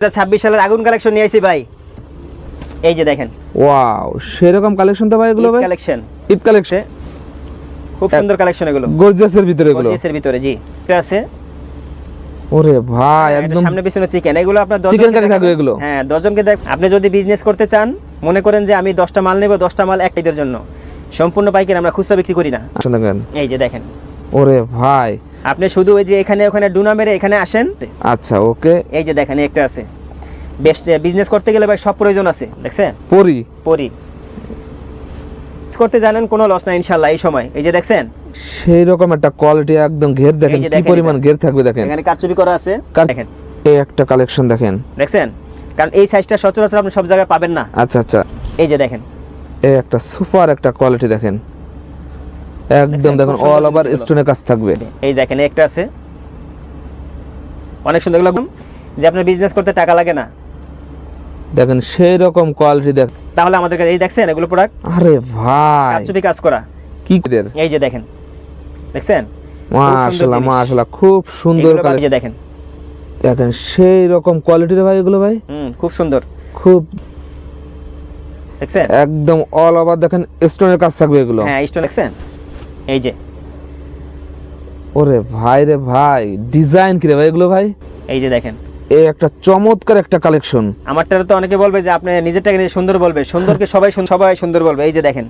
26 সালের আগুন কালেকশন নিয়ে আইছি ভাই। এই যে দেখেন, ওয়াও সেরকম কালেকশন তো ভাই এগুলো ভাই কালেকশন, ঈদ কালেকশন, খুব সুন্দর কালেকশন এগুলো, গর্জিয়াসের ভিতরে এগুলো, গর্জিয়াসের ভিতরে জি। এটা আছে, ওরে ভাই একদম সামনে পিছনে চিকেন, এগুলো আপনার 10 চিকেন কারি থাকবে এগুলো। হ্যাঁ 10 জনকে দেখ। আপনি যদি বিজনেস করতে চান, মনে করেন যে আমি 10টা মাল নেব, 10টা মাল একটাইদের জন্য, সম্পূর্ণ পাইকারি, আমরা খুচরা বিক্রি করি না। এই যে দেখেন, ওরে ভাই আপনি শুধু ওই যে এখানে ওখানে ডুনা মেরে এখানে আসেন। আচ্ছা ওকে, এই যে দেখেন একটা আছে, বেস্ট বিজনেস করতে গেলে ভাই সব প্রয়োজন আছে, দেখছেন পরি পরি করতে জানেন, কোনো লস নাই ইনশাআল্লাহ। এই সময় এই যে দেখছেন, সেই রকম একটা কোয়ালিটি, একদম ঘের দেখেন এই যে কি দেখেন পরিমাণ ঘের থাকবে দেখেন, এখানে কারচুপি করা আছে দেখেন, এই একটা কালেকশন দেখেন, দেখছেন, কারণ এই সাইজটা সচরাচর আপনি সব জায়গায় পাবেন না। আচ্ছা আচ্ছা, এই যে দেখেন, এই একটা সুপার একটা কোয়ালিটি দেখেন, একদম দেখুন অল ওভার স্টোনের কাজ থাকবে। এই দেখেন একটা আছে অনেক সুন্দর, এগুলো যে আপনার বিজনেস করতে টাকা লাগে না, দেখেন সেই রকম কোয়ালিটি দেখ, তাহলে আমাদের কাছে এই দেখছেন এগুলো প্রোডাক্ট, আরে ভাই কারচুপি কাজ করা কি দের, এই যে দেখেন, দেখছেন মাশাআল্লাহ মাশাআল্লাহ, খুব সুন্দর এই কালেকশন যে দেখেন, দেখেন সেই রকম কোয়ালিটির ভাই এগুলো ভাই, খুব সুন্দর, খুব দেখছেন একদম অল ওভার দেখেন স্টোনের কাজ থাকবে এগুলো। হ্যাঁ স্টোন দেখছেন, এই যে, ওরে ভাই রে ভাই, ডিজাইন কি রে ভাই এগুলো ভাই, এই যে দেখেন, এই একটা চমৎকার একটা কালেকশন। আমারটা তো অনেকে বলবে যে আপনি নিজেরটাকে নিয়ে সুন্দর বলবে, সুন্দরকে সবাই সবাই সুন্দর বলবে। এই যে দেখেন,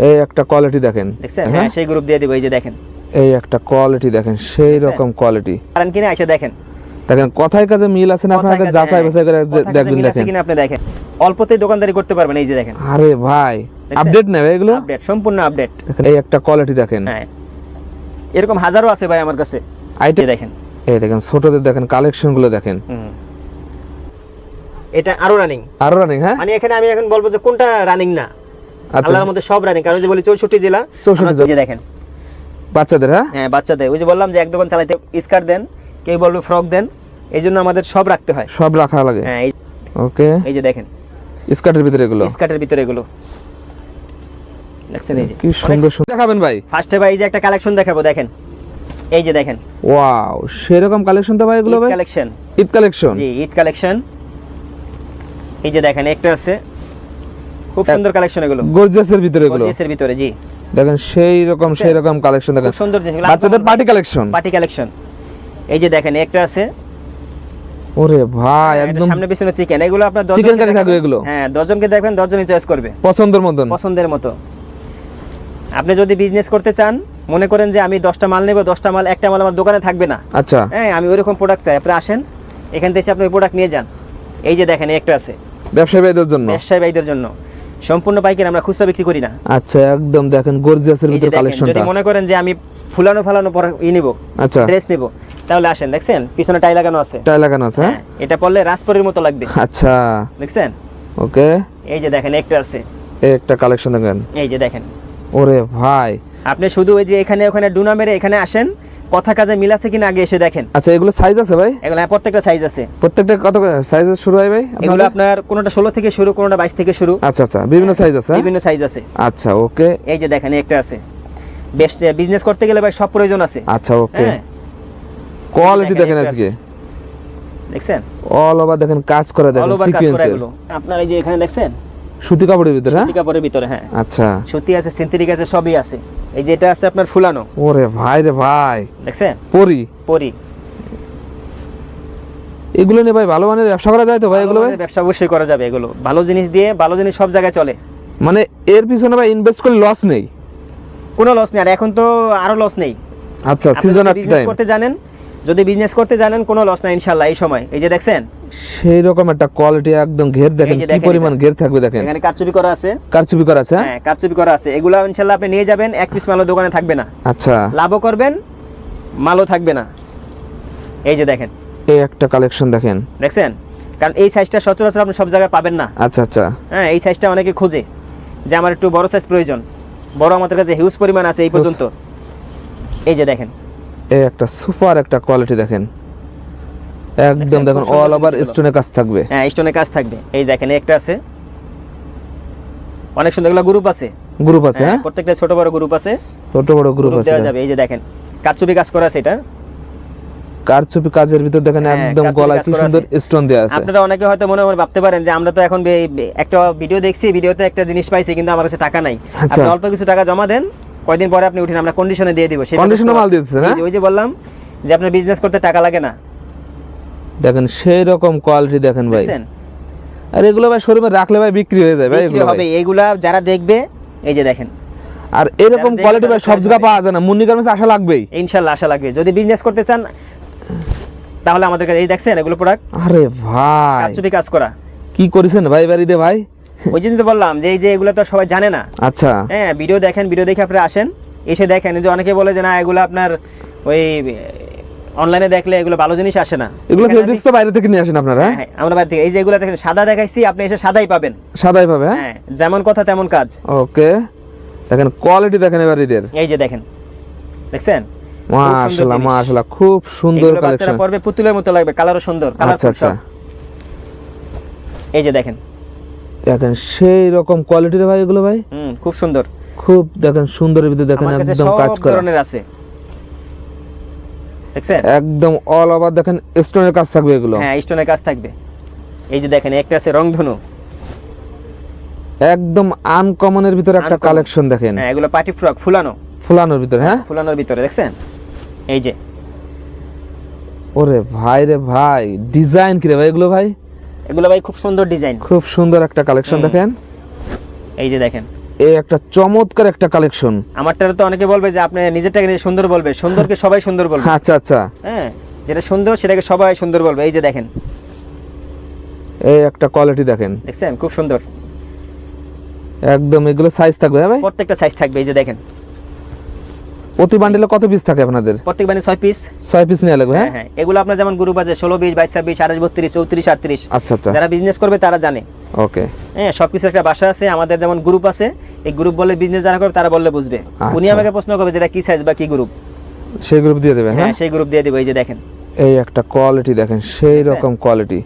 এই একটা কোয়ালিটি দেখেন, দেখছেন, হ্যাঁ সেই গ্রুপ দিয়ে দিব। এই যে দেখেন, এই একটা কোয়ালিটি দেখেন, সেই রকম কোয়ালিটি কারণ কিনা এসে দেখেন, দেখেন কথায় কাজে মিল আছে না, আপনাকে যাচাই বাছাই করে দেখবেন, দেখেন কিনা আপনি দেখেন, অল্পতেই দোকানদারি করতে পারবেন। এই যে দেখেন, আরে ভাই আপডেট নেবে এগুলো, আপডেট, সম্পূর্ণ আপডেট। এই একটা কোয়ালিটি দেখেন, হ্যাঁ এরকম হাজারো আছে ভাই আমার কাছে। আইটেম দেখেন, এই দেখেন ছোটদের দেখেন কালেকশন গুলো দেখেন, এটা আরো রানিং, আরো রানিং। হ্যাঁ মানে এখানে আমি এখন বলবো যে কোনটা রানিং না, আচ্ছা আল্লাহর মধ্যে সব রানিং, কারণ যে বলি 64 জেলা, 64 যে দেখেন বাচ্চাদের। হ্যাঁ হ্যাঁ বাচ্চাদের, ওই যে বললাম যে এক দোকান চালাইতে স্কার্ট দেন, কেউ বলবে ফ্রক দেন, এই জন্য আমাদের সব রাখতে হয়, সব রাখা লাগে। হ্যাঁ ওকে, এই যে দেখেন স্কার্টের ভিতরে এগুলো, স্কার্টের ভিতরে এগুলো দেখছেন, এই যে কি সুন্দর সুন্দর দেখাবেন ভাই। ফার্স্টে ভাই এই যে একটা কালেকশন দেখাবো, দেখেন এই যে দেখেন, ওয়াও সেরকম কালেকশন তো ভাই এগুলো ভাই, কালেকশন, ঈদ কালেকশন, জি ঈদ কালেকশন। এই যে দেখেন একটা আছে, খুব সুন্দর কালেকশন, এগুলো গর্জিয়াসের ভিতরে এগুলো, গর্জিয়াসের ভিতরে জি, দেখেন সেই রকম কালেকশন দেখেন, খুব সুন্দর জিনিস, বাচ্চাদের পার্টি কালেকশন, পার্টি কালেকশন। এই যে দেখেন একটা আছে, ওরে ভাই একদম সামনে পিছনে চিকেন, এগুলো আপনার 10 চিকেন কারি থাকবে এগুলো, হ্যাঁ 10 জনকে দেখবেন, 10 জনই চয়েস করবে পছন্দের মতন, পছন্দের মতো। আপনি যদি বিজনেস করতে চান, মনে করেন যে আমি 10টা মাল নেব, 10টা মাল একটা মাল আমার দোকানে থাকবে না, আচ্ছা হ্যাঁ আমি ওইরকম প্রোডাক্ট চাই, আপনি আসেন এখান থেকে আপনি প্রোডাক্ট নিয়ে যান। এই যে দেখেন একটা আছে ব্যবসায়ী ভাইদের জন্য, ব্যবসায়ী ভাইদের জন্য, সম্পূর্ণ পাইকারি, আমরা খুচরা বিক্রি করি না। আচ্ছা একদম দেখেন গর্জিয়াসের ভিতরে কালেকশনটা, যদি মনে করেন যে আমি ফুলানো ফালানো পরে নিব, আচ্ছা ড্রেস নিব, তাহলে আসেন, দেখছেন পিছনে টাই লাগানো আছে, টাই লাগানো আছে, হ্যাঁ এটা পরলে রাজপরীর মতো লাগবে, আচ্ছা দেখছেন। ওকে, এই যে দেখেন একটা আছে, এই একটা কালেকশন দেখেন, এই যে দেখেন, ওরে ভাই আপনি শুধু ওই যে এখানে ওখানে ডুনা মেরে এখানে আসেন, কথা কাজে মিল আছে কিনা আগে এসে দেখেন। আচ্ছা এগুলো সাইজ আছে ভাই, এগুলো প্রত্যেকটা সাইজ আছে, প্রত্যেকটা কত সাইজ শুরু হয় ভাই এগুলো আপনার কোনটা 16 থেকে শুরু, কোনটা 22 থেকে শুরু, আচ্ছা আচ্ছা বিভিন্ন সাইজ আছে, বিভিন্ন সাইজ আছে। আচ্ছা ওকে, এই যে দেখেন একটা আছে, বেস্ট বিজনেস করতে গেলে ভাই সব প্রয়োজন আছে। আচ্ছা ওকে, হ্যাঁ কোয়ালিটি দেখেন আজকে, দেখছেন অল ওভার দেখেন কাজ করে, দেখেন সিকোয়েন্সের, আপনার এই যে এখানে দেখছেন সুতি কাপড়ের ভিতরে, হ্যাঁ সুতি কাপড়ের ভিতরে, হ্যাঁ আচ্ছা সুতি আছে, সিনথেটিক আছে, সবই আছে। এই যে এটা আছে আপনার ফুলানো, ওরে ভাই রে ভাই, দেখছেন পরি পরি, এগুলো নিয়ে ভাই ভালো মানের ব্যবসা করা যায় তো ভাই, এগুলো ভাই ব্যবসা অবশ্যই করা যাবে, এগুলো ভালো জিনিস দিয়ে, ভালো জিনিস সব জায়গায় চলে, মানে এর পিছনে ভাই ইনভেস্ট করলে লস নেই, কোনো লস নেই, আর এখন তো আরো লস নেই। আচ্ছা সিজন আপ বিজনেস টাইম করতে জানেন, যদি বিজনেস করতে জানেন কোনো লস নাই ইনশাআল্লাহ। এই সময় এই যে দেখছেন, সেই রকম একটা কোয়ালিটি, একদম ঘের দেখেন কি পরিমাণ ঘের থাকবে, দেখেন এখানে কারচুপি করা আছে, কারচুপি করা আছে, হ্যাঁ কারচুপি করা আছে, এগুলো ইনশাআল্লাহ আপনি নিয়ে যাবেন, এক পিস মালও দোকানে থাকবে না, আচ্ছা লাভও করবেন, মালও থাকবে না। এই যে দেখেন, এই একটা কালেকশন দেখেন, দেখছেন, কারণ এই সাইজটা সচরাচর আপনি সব জায়গায় পাবেন না, আচ্ছা আচ্ছা হ্যাঁ এই সাইজটা অনেকে খোঁজে যে আমার একটু বড় সাইজ প্রয়োজন, বড় আমাদের কাছে হিউজ পরিমাণ আছে এই পর্যন্ত। এই যে দেখেন, এই একটা সুপার একটা কোয়ালিটি দেখেন, একদম দেখুন অল ওভার স্টোনের কাজ থাকবে, হ্যাঁ স্টোনের কাজ থাকবে। এই দেখেন একটা আছে অনেক সুন্দর, এগুলো গ্রুপ আছে, গ্রুপ আছে, হ্যাঁ প্রত্যেকটা ছোট বড় গ্রুপ আছে, ছোট বড় গ্রুপ আছে দেওয়া যাবে। এই যে দেখেন কারচুপি কাজ করা আছে, এটা কারচুপি কাজের ভিতর দেখেন হ্যাঁ, একদম কারচুপি গলায় কাজ কি করা সুন্দর আছে। স্টোন দেওয়া আছে। আপনারা অনেকে হয়তো মনে মনে ভাবতে পারেন যে আমরা তো এখন একটা ভিডিও দেখছি, ভিডিওতে একটা জিনিস পাইছি কিন্তু আমার কাছে টাকা নাই। আচ্ছা। আপনি অল্প কিছু টাকা জমা দেন, কয়দিন পরে আপনি উঠেন, আমরা কন্ডিশনে দিয়ে দিব। Condition এ মাল দিয়ে দিচ্ছেন, হ্যাঁ? ওই যে বললাম যে আপনার বিজনেস করতে টাকা লাগে না, দেখেন সেই রকম কোয়ালিটি দেখেন ভাই। বুঝছেন? আর এগুলো ভাই শোরুমে রাখলে ভাই বিক্রি হয়ে যায় ভাই বিক্রি এগুলো হবে ভাই। এইগুলা যারা দেখবে, এই যে দেখেন, আর এরকম যারা কোয়ালিটি দেখবে ভাই সব তারা জায়গায় চাইবে। পাওয়া যায় না, মুন্নি গার্মেন্টস আশা লাগবেই। ইনশাআল্লাহ আশা লাগবে। যদি বিজনেস করতে চান তাহলে আমাদের কাছে এই দেখছেন এগুলো প্রোডাক্ট আরে ভাই কারচুপি কাজ করা। কি করেছেন ভাই বাড়িতে ভাই? ওই জন্য তো বললাম যে এই যে এগুলো তো সবাই জানে না। আচ্ছা হ্যাঁ, ভিডিও দেখেন, ভিডিও দেখে আপনারা আসেন, এসে দেখেন। যে অনেকে বলে যে না এগুলো আপনার ওই অনলাইনে দেখলে এগুলো ভালো জিনিস আসে না। এগুলো এখানে ফেব্রিক্স তো বাইরে থেকে নিয়ে আসেন আপনারা? হ্যাঁ, আমরা বাইরে থেকে এই যে এগুলো দেখেন সাদা দেখাইছি, আপনি এসে সাদাই পাবেন। সাদাই পাবে, হ্যাঁ? হ্যাঁ, যেমন কথা তেমন কাজ। ওকে, দেখেন কোয়ালিটি দেখেন এবার ঈদের। এই যে দেখেন, দেখছেন? মাশাআল্লাহ মাশাআল্লাহ, খুব সুন্দর এগুলো বাচ্চারা কালেকশন। পরবে পুতুলের মতো লাগবে, কালারও সুন্দর, আচ্ছা কালারফুল আচ্ছা, সব। এই যে দেখেন, দেখেন সেই রকম কোয়ালিটির ভাই এগুলো ভাই, খুব সুন্দর। খুব দেখেন সুন্দরের ভিতরে দেখেন আমার কাছে একদম সব কাজ করা, ধরনের আছে, দেখছেন? একদম অল ওভার দেখেন স্টোনের কাজ থাকবে এগুলো। হ্যাঁ, স্টোনের কাজ থাকবে। এই যে দেখেন, একটা আছে রংধনু, একদম আনকমনের ভিতরে একটা Uncommon। কালেকশন দেখেন, হ্যাঁ, এগুলো পার্টি ফ্রক ফুলানো, ফুলানোর ভিতরে, হ্যাঁ? ফুলানোর ভিতরে, দেখছেন? এই যে ওরে ভাই রে ভাই, ডিজাইন কি রে ভাই এগুলো ভাই? এগুলো ভাই খুব সুন্দর ডিজাইন। খুব সুন্দর একটা কালেকশন দেখেন। এই যে দেখেন, এই একটা চমৎকার একটা কালেকশন। আমারটা তো অনেকে বলবে যে আপনি নিজেরটাকে নিয়ে সুন্দর বলবে, সুন্দরকে সবাই সুন্দর বলবে। আচ্ছা আচ্ছা, হ্যাঁ, যেটা সুন্দর সেটাকে সবাই সুন্দর বলবে। এই যে দেখেন, এই একটা কোয়ালিটি দেখেন, দেখছেন? খুব সুন্দর। একদম এগুলো সাইজ থাকবে, হ্যাঁ ভাই? প্রত্যেকটা সাইজ থাকবে। এই যে দেখেন, প্রতি বান্ডেলে কত পিস থাকে আপনাদের? প্রত্যেক বানি 6 পিস। 6 পিস নিয়ে লাগবে, হ্যাঁ হ্যাঁ? হ্যাঁ, এগুলো আপনার যেমন গ্রুপ আছে 16, 20, 22, 26, 28, 32, 34, 38। আচ্ছা আচ্ছা, যারা বিজনেস করবে তারা জানে। ওকে। হ্যাঁ, সবকিছু একটা বাসা আছে। আমাদের যেমন গ্রুপ আছে, এই গ্রুপ বলে বিজনেস যারা করবে তারা বললে বুঝবে। উনি আচ্ছা। আমাকে প্রশ্ন করবে যেটা কি সাইজ বা কি গ্রুপ। সেই গ্রুপ দিয়ে দেবে, হ্যাঁ, হ্যাঁ? সেই গ্রুপ দিয়ে দিব। এই যে দেখেন, এই একটা কোয়ালিটি দেখেন, সেই দেখছেন? রকম কোয়ালিটি।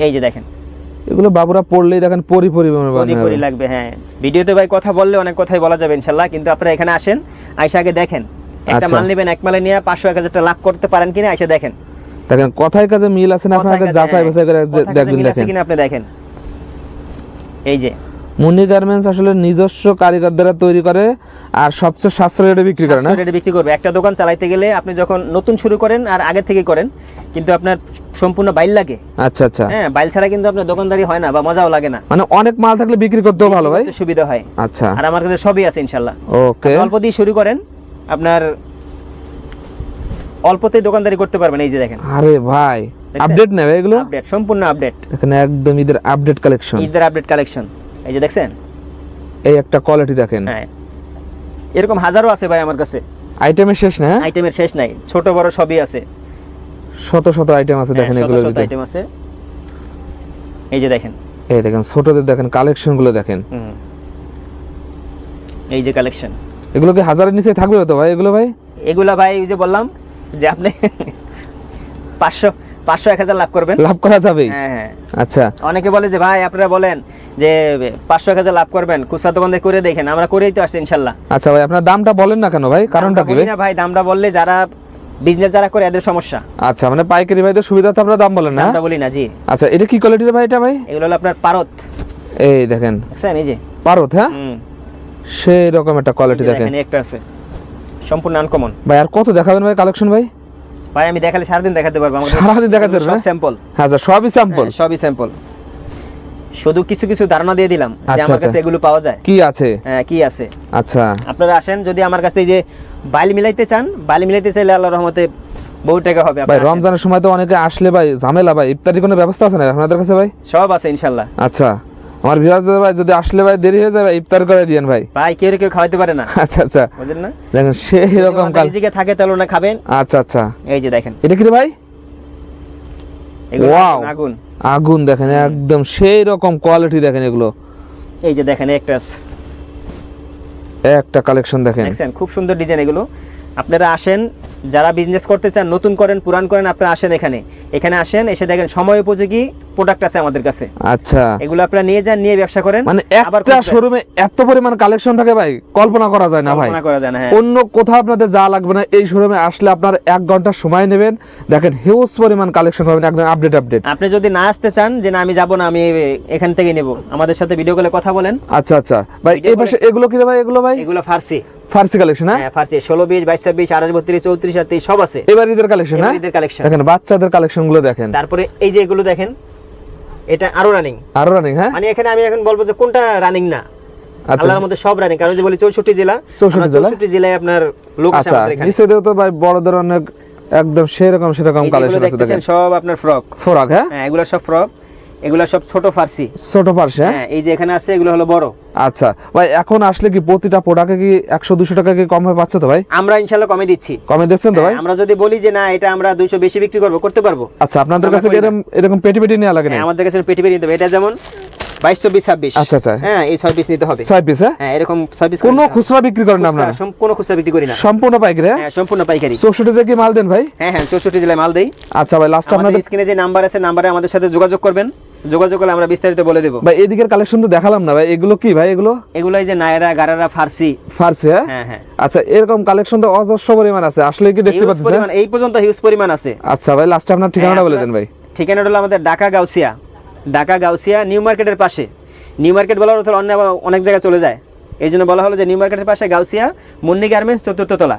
এই যে দেখেন, এগুলো বাবুরা পড়লেই দেখেন পরি পরি বানাবে। পরি লাগবে। হ্যাঁ, ভিডিওতে ভাই কথা বললে অনেক কথাই বলা যাবে ইনশাআল্লাহ, কিন্তু আপনারা এখানে আসেন, আইসা আগে দেখেন। একটা আচ্ছা। মাল নেবেন, এক মালে নিয়ে 500 1000 টাকা লাভ করতে পারেন কিনা আইসা দেখেন। দেখেন কথায় কাজে মিল আছে না, আপনারা কথায় কাজে, যাচাই বাছাই করে কথায় কাজে দেখবেন। মিল আছে দেখেন কিনা আপনি দেখেন। এই যে মুন্নি গার্মেন্টস আসলে নিজস্ব কারিগর দ্বারা তৈরি করে আর সবচেয়ে সাশ্রয়ী রেটে বিক্রি করে, না? 500 রেটে বিক্রি করবে। একটা দোকান চালাইতে গেলে আপনি যখন নতুন শুরু করেন আর আগে থেকে করেন, কিন্তু আপনার সম্পূর্ণ বাইল লাগে। আচ্ছা আচ্ছা, হ্যাঁ, বাইল ছাড়া কিন্তু আপনার দোকানদারি হয় না বা মজাও লাগে না। মানে অনেক মাল থাকলে বিক্রি করতেও ভালো ভাই। করতে সুবিধা হয়। আচ্ছা, আর আমার কাছে সবই আছে ইনশাআল্লাহ। ওকে। অল্প দিয়ে শুরু করেন, আপনার অল্পতেই দোকানদারি করতে পারবেন। এই যে দেখেন, আরে ভাই দেখছেন? আপডেট নেবে এগুলো, আপডেট, সম্পূর্ণ আপডেট। এখানে একদম ঈদের আপডেট কালেকশন, ঈদের আপডেট কালেকশন। এই যে দেখছেন, এই একটা কোয়ালিটি দেখেন। হ্যাঁ, এরকম হাজারো আছে ভাই আমার কাছে। আইটেমের শেষ না, হ্যাঁ? আইটেমের শেষ নাই, ছোট বড় সবই আছে। শত শত আইটেম আছে দেখেন হ্যাঁ, শত এগুলোর শত ভিতরে। আইটেম আছে। এই যে দেখেন, এই দেখেন ছোটদের দেখেন কালেকশন গুলো দেখেন। এই যে কালেকশন। এগুলো কি হাজারের নিচে থাকবে তো ভাই এগুলো ভাই? এগুলা ভাই ওই যে বললাম যে আপনি 500 1000 লাভ করবেন। লাভ করা যাবে? হ্যাঁ হ্যাঁ। আচ্ছা, অনেকে বলে যে ভাই আপনারা বলেন যে 500 লাভ করবেন, খুচরা দোকানদার করে দেখেন। আমরা করেই তো আসছি ইনশাআল্লাহ। আচ্ছা ভাই আপনার দামটা বলেন না কেন ভাই, কারণটা কি ভাই? না ভাই, দামটা বললে যারা বিজনেস যারা করে এদের সমস্যা। আচ্ছা, মানে পাইকারি ভাইদের সুবিধাতে আপনারা দাম বলেন না? দামটা বলি না, জি। আচ্ছা, এটা কি কোয়ালিটির ভাই এটা ভাই? এগুলো হলো আপনার পারত। এই দেখেন দেখছেন, এই যে পারত, হ্যাঁ? সেই রকম একটা কোয়ালিটি এই যে দেখেন দেখেন, একটা আছে সম্পূর্ণ আনকমন। ভাই। আর কত দেখাবেন ভাই কালেকশন ভাই? ভাই আমি দেখালে সারাদিন দেখাতে পারবো। আমাদের সারাদিন দেখাতে সব পারবেন? স্যাম্পল। হ্যাঁ স্যার, সবই স্যাম্পল। সবই স্যাম্পল। শুধু কিছু কিছু ধারণা দিয়ে দিলাম যে আচ্ছা, আমার কাছে আচ্ছা। এগুলো পাওয়া যায়। কি আছে? হ্যাঁ, কি আছে। আচ্ছা, আপনারা আসেন, যদি আমার কাছে এই যে বাইল মিলাইতে চান, বাইল মিলাইতে চাইলে আল্লাহর রহমতে বহু টাকা হবে। ভাই আপনারা আসেন। রমজানের সময় তো অনেকে আসলে ভাই ঝামেলা ভাই, ইফতারির কোনো ব্যবস্থা আছে না আপনাদের কাছে ভাই? সব আছে ইনশাআল্লাহ। আচ্ছা, আমার ভিউয়ার্স ভাই যদি আসলে ভাই দেরি হয়ে যায় ভাই, ইফতার করে দিয়েন ভাই। ভাই কেউ কেউ খাওয়াইতে পারে না, আচ্ছা আচ্ছা, বুঝেন না? দেখেন সেই রকম কাল। রিজিকে থাকে তাহলে না খাবেন। আচ্ছা আচ্ছা, এই যে দেখেন, এটা কি রে ভাই? এগুলো Wow! আগুন। আগুন দেখেন, একদম সেই রকম কোয়ালিটি দেখেন এগুলো। এই যে দেখেন, একটা আছে। একটা কালেকশন দেখেন, দেখছেন, খুব সুন্দর ডিজাইন এগুলো। আপনারা আসেন, যারা বিজনেস করতে চান, নতুন করেন পুরান করেন, আপনারা আসেন এখানে আসেন, এসে দেখেন সময় উপযোগী প্রোডাক্ট আছে আমাদের কাছে। আচ্ছা, এগুলো আপনারা নিয়ে যান, নিয়ে ব্যবসা করেন। মানে একটা শোরুমে এত পরিমাণ কালেকশন থাকে ভাই, কল্পনা করা যায় না ভাই, কল্পনা করা যায় না। হ্যাঁ, অন্য কোথাও আপনাদের যা লাগবে না, এই শোরুমে আসলে আপনার 1 ঘন্টা সময় নেবেন, দেখেন হিউজ পরিমাণ কালেকশন পাবেন, একদম আপডেট। আপনি যদি না আসতে চান যে না আমি যাব না, আমি এখান থেকে নেব, আমাদের সাথে ভিডিও কলে কথা বলেন। আচ্ছা আচ্ছা ভাই, এই পাশে এগুলো কি রে ভাই? এগুলো ভাই এগুলো ফার্সি কালেকশন। হ্যাঁ, ফার্সি 16, 20, 22, 26, 28, 32, 34, 38 সব আছে। এবার ঈদের কালেকশন। হ্যাঁ, ঈদের কালেকশন দেখেন বাচ্চাদের কালেকশন গুলো দেখেন। তারপরে এই যে এগুলো দেখেন, এটা আরো রানিং। হ্যাঁ, মানে এখানে আমি এখন বলবো যে কোনটা রানিং না, আল্লাহর মধ্যে সব রানিং। কারণ যে বলি 64 জেলা, 64 জেলায় আপনার লোক আছে আমাদের এখানে। নিচে তো ভাই বড়দের অনেক একদম সেরকম কালেকশন আছে দেখেন, সব আপনার ফ্রক। হ্যাঁ, এগুলো সব ফ্রক, এগুলো সব ছোট ফার্সি। হ্যাঁ, এই যে এখানে আছে এগুলো হলো বড়। আচ্ছা ভাই, এখন আসলে কি প্রতিটা প্রোডাক্টে কি 100-200 টাকা কি কমে পাচ্ছে তো ভাই? আমরা ইনশাআল্লাহ কমে দিচ্ছি। কমে দিচ্ছেন তো ভাই? আমরা যদি বলি যে না এটা আমরা 200 বেশি বিক্রি করতে পারবো। আচ্ছা, আপনাদের কাছে এরকম পেটি নেওয়া লাগে না? আমাদের কাছে পেটি নিতে হবে। এটা যেমন 22, 24, 26। আচ্ছা আচ্ছা, হ্যাঁ, এই 6 পিস নিতে হবে। 6 পিস? হ্যাঁ, এরকম 6 পিস। কোনো খুচরা বিক্রি করেন না আপনারা? সম্পূর্ণ খুচরা বিক্রি করি না, সম্পূর্ণ পাইকারি। হ্যাঁ, সম্পূর্ণ পাইকারি। 64 জেলায় কি মাল দেন ভাই? হ্যাঁ হ্যাঁ, 64 জেলায় মাল দেই। আচ্ছা ভাই, লাস্ট আপনাদের স্ক্রিনে যে নাম্বার আছে, নাম্বারে আমাদের সাথে যোগাযোগ করবেন। যোগাযোগ করলে আমরা বিস্তারিত বলে দেব। ভাই এদিকের কালেকশন তো দেখালাম না ভাই, এগুলো কি ভাই? এগুলো এই যে নায়রা, গারারা, ফার্সি। হ্যাঁ হ্যাঁ হ্যাঁ। আচ্ছা, এরকম কালেকশন তো অজস্র পরিমাণ আছে, আসলে কি দেখতে পাচ্ছেন? এই পর্যন্ত হিউজ পরিমাণ আছে। আচ্ছা ভাই, লাস্ট আপনার ঠিকানাটা বলে দেন ভাই। ঠিকানাটা হলো আমাদের ঢাকা গাউসিয়া নিউ মার্কেটের পাশে। নিউ মার্কেট বলার অর্থ অনেক জায়গায় চলে যায়, এই জন্য বলা হলো যে নিউ মার্কেটের পাশে গাউসিয়া মুন্নি গার্মেন্টস 4th তলা।